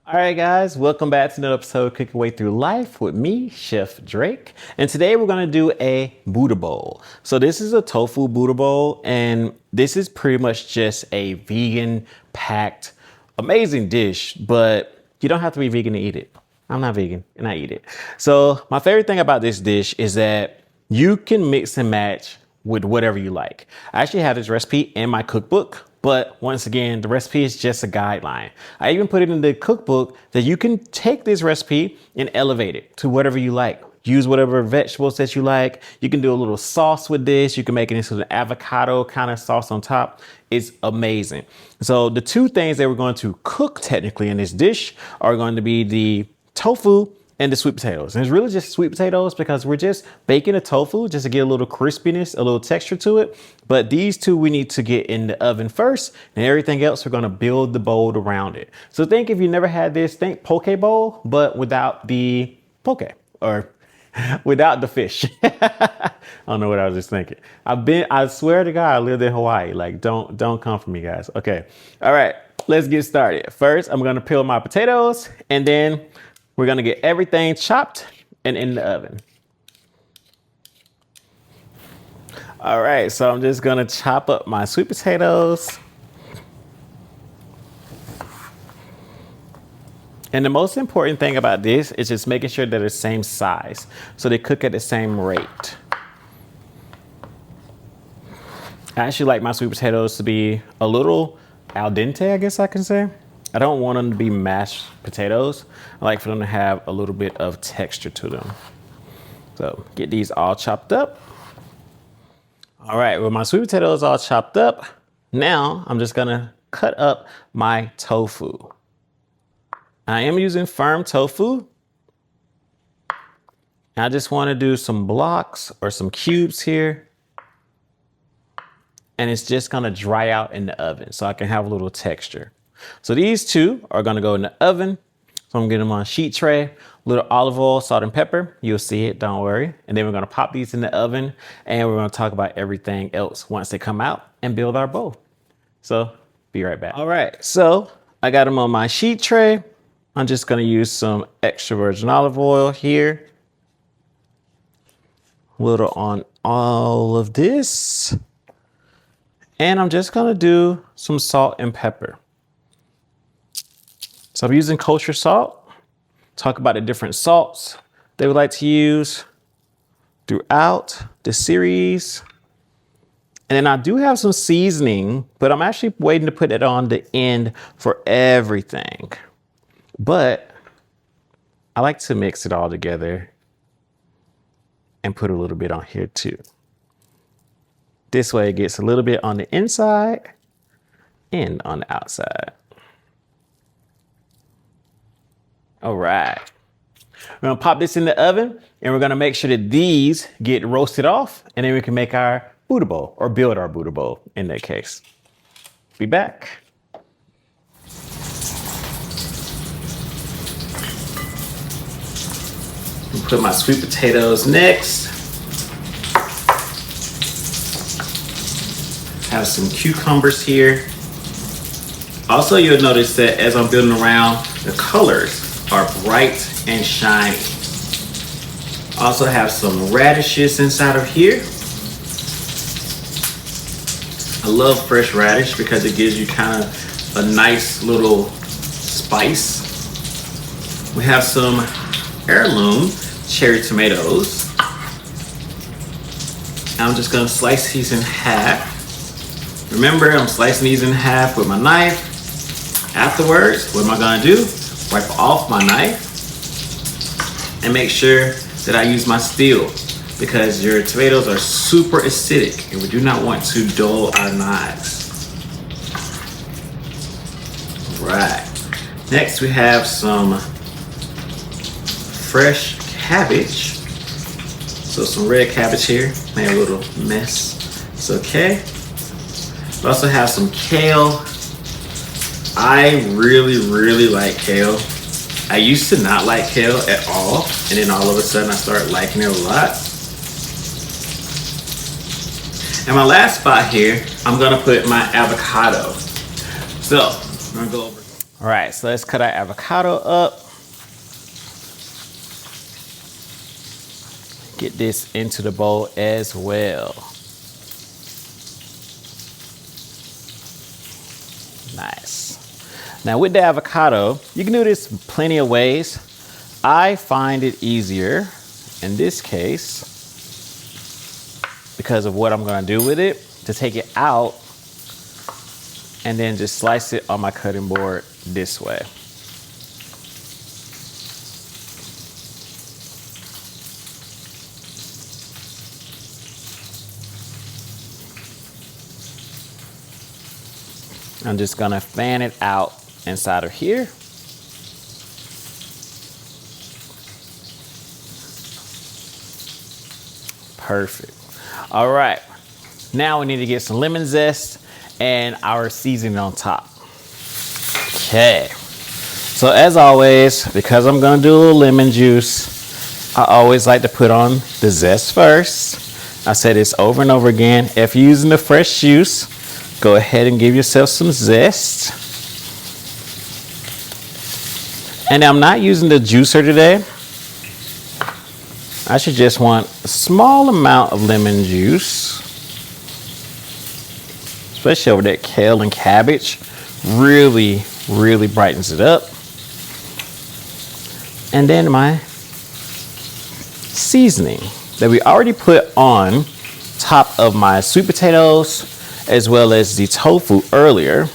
All right, guys, welcome back to another episode of Cooking Way Through Life with me, Chef Drake. And today we're going to do a Buddha bowl. So this is a tofu Buddha bowl, and this is pretty much just a vegan packed, amazing dish, but you don't have to be vegan to eat it. I'm not vegan and I eat it. So my favorite thing about this dish is that you can mix and match with whatever you like. I actually have this recipe in my cookbook, but once again, the recipe is just a guideline. I even put it in the cookbook that you can take this recipe and elevate it to whatever you like. Use whatever vegetables that you like. You can do a little sauce with this. You can make it into an avocado kind of sauce on top. It's amazing. So the two things that we're going to cook technically in this dish are going to be the tofu and the sweet potatoes. And it's really just sweet potatoes because we're just baking a tofu just to get a little crispiness, a little texture to it. But these two we need to get in the oven first, and everything else we're gonna build the bowl around it. So think if you never had this, think poke bowl, but without the poke or without the fish. I don't know what I was just thinking. I swear to God, I lived in Hawaii. Like, don't come for me, guys. Okay. All right, let's get started. First, I'm gonna peel my potatoes, and then we're gonna get everything chopped and in the oven. All right, so I'm just gonna chop up my sweet potatoes. And the most important thing about this is just making sure they're the same size, so they cook at the same rate. I actually like my sweet potatoes to be a little al dente, I guess I can say. I don't want them to be mashed potatoes. I like for them to have a little bit of texture to them. So get these all chopped up. All right, with my sweet potatoes all chopped up, now I'm just gonna cut up my tofu. I am using firm tofu. I just wanna do some blocks or some cubes here. And it's just gonna dry out in the oven so I can have a little texture. So these two are gonna go in the oven. So I'm getting them on a sheet tray, a little olive oil, salt and pepper. You'll see it, don't worry. And then we're gonna pop these in the oven, and we're gonna talk about everything else once they come out and build our bowl. So be right back. All right, so I got them on my sheet tray. I'm just gonna use some extra virgin olive oil here. A little on all of this. And I'm just gonna do some salt and pepper. So I'm using kosher salt. Talk about the different salts they would like to use throughout the series. And then I do have some seasoning, but I'm actually waiting to put it on the end for everything. But I like to mix it all together and put a little bit on here too. This way it gets a little bit on the inside and on the outside. All right. We're gonna pop this in the oven, and we're gonna make sure that these get roasted off, and then we can make our Buddha bowl, or build our Buddha bowl in that case. Be back. Put my sweet potatoes next. Have some cucumbers here. Also, you'll notice that as I'm building around, the colors are bright and shiny. Also have some radishes inside of here. I love fresh radish because it gives you kind of a nice little spice. We have some heirloom cherry tomatoes. I'm just gonna slice these in half. Remember, I'm slicing these in half with my knife. Afterwards, what am I gonna do? Wipe off my knife and make sure that I use my steel, because your tomatoes are super acidic and we do not want to dull our knives. All right. Next, we have some fresh cabbage. So some red cabbage here. Made a little mess. It's okay. We also have some kale. I really like kale. I used to not like kale at all, and then all of a sudden I started liking it a lot. And my last spot here, I'm gonna put my avocado. So I'm gonna go over. All right, so let's cut our avocado up. Get this into the bowl as well. Nice. Now with the avocado, you can do this plenty of ways. I find it easier in this case, because of what I'm gonna do with it, to take it out and then just slice it on my cutting board this way. I'm just gonna fan it out inside of here. Perfect. All right, now we need to get some lemon zest and our seasoning on top. Okay, so as always, because I'm gonna do a little lemon juice, I always like to put on the zest first. I say this over and over again. If you're using the fresh juice, go ahead and give yourself some zest. And I'm not using the juicer today. I should just want a small amount of lemon juice, especially over that kale and cabbage. Really brightens it up. And then my seasoning that we already put on top of my sweet potatoes as well as the tofu earlier,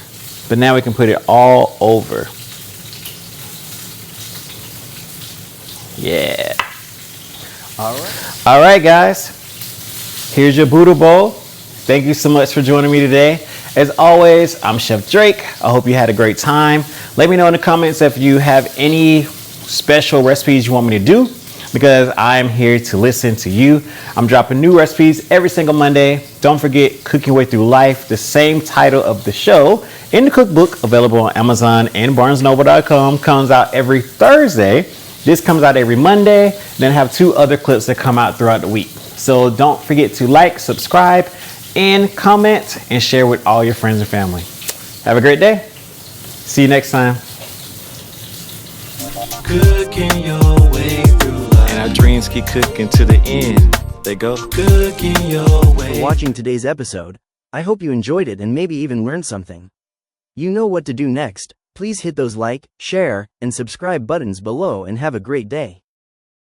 but now we can put it all over. Yeah. All right, guys. Here's your Buddha bowl. Thank you so much for joining me today. As always, I'm Chef Drake. I hope you had a great time. Let me know in the comments if you have any special recipes you want me to do, because I'm here to listen to you. I'm dropping new recipes every single Monday. Don't forget Cooking Your Way Through Life, the same title of the show, in the cookbook, available on Amazon and BarnesNoble.com, comes out every Thursday. This comes out every Monday. Then I have 2 other clips that come out throughout the week. So don't forget to like, subscribe, and comment, and share with all your friends and family. Have a great day. See you next time. Cooking your way through life. And our dreams keep cooking to the end. They go. Cooking your way. For watching today's episode, I hope you enjoyed it and maybe even learned something. You know what to do next. Please hit those like, share, and subscribe buttons below and have a great day.